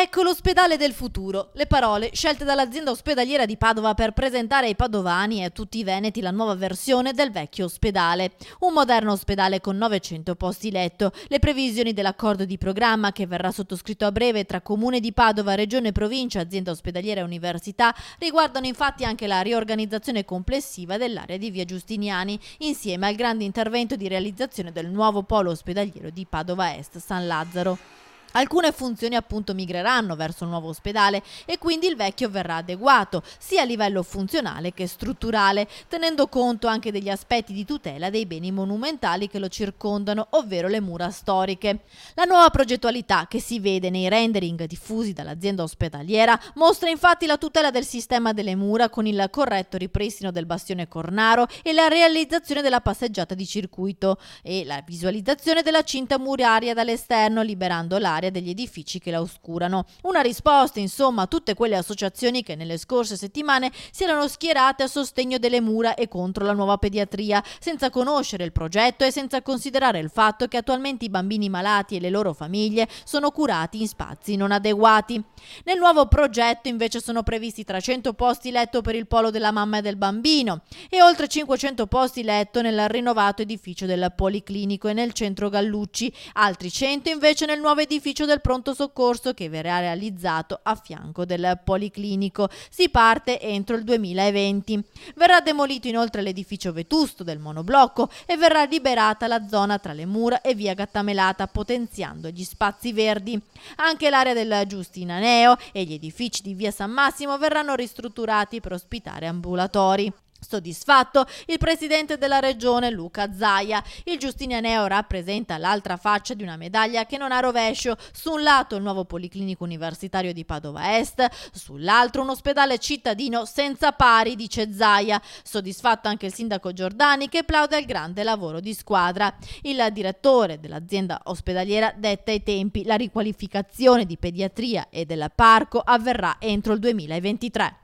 Ecco l'ospedale del futuro, le parole scelte dall'azienda ospedaliera di Padova per presentare ai padovani e a tutti i veneti la nuova versione del vecchio ospedale. Un moderno ospedale con 900 posti letto. Le previsioni dell'accordo di programma che verrà sottoscritto a breve tra Comune di Padova, Regione, Provincia, azienda ospedaliera e università riguardano infatti anche la riorganizzazione complessiva dell'area di Via Giustiniani, insieme al grande intervento di realizzazione del nuovo polo ospedaliero di Padova Est San Lazzaro. Alcune funzioni appunto migreranno verso il nuovo ospedale e quindi il vecchio verrà adeguato sia a livello funzionale che strutturale, tenendo conto anche degli aspetti di tutela dei beni monumentali che lo circondano, ovvero le mura storiche. La nuova progettualità che si vede nei rendering diffusi dall'azienda ospedaliera mostra infatti la tutela del sistema delle mura con il corretto ripristino del bastione Cornaro e la realizzazione della passeggiata di circuito e la visualizzazione della cinta muraria dall'esterno, liberando l'area degli edifici che la oscurano. Una risposta, insomma, a tutte quelle associazioni che nelle scorse settimane si erano schierate a sostegno delle mura e contro la nuova pediatria, senza conoscere il progetto e senza considerare il fatto che attualmente i bambini malati e le loro famiglie sono curati in spazi non adeguati. Nel nuovo progetto invece sono previsti 300 posti letto per il polo della mamma e del bambino e oltre 500 posti letto nel rinnovato edificio del Policlinico e nel centro Gallucci, altri 100 invece nel nuovo edificio del pronto soccorso che verrà realizzato a fianco del Policlinico. Si parte entro il 2020. Verrà demolito inoltre l'edificio vetusto del monoblocco e verrà liberata la zona tra le mura e via Gattamelata, potenziando gli spazi verdi. Anche l'area del Giustinaneo e gli edifici di via San Massimo verranno ristrutturati per ospitare ambulatori. Soddisfatto il presidente della regione Luca Zaia. Il Giustinianeo rappresenta l'altra faccia di una medaglia che non ha rovescio. Su un lato il nuovo Policlinico Universitario di Padova Est, sull'altro un ospedale cittadino senza pari, dice Zaia. Soddisfatto anche il sindaco Giordani, che plaude al grande lavoro di squadra. Il direttore dell'azienda ospedaliera detta i tempi: la riqualificazione di pediatria e del parco avverrà entro il 2023.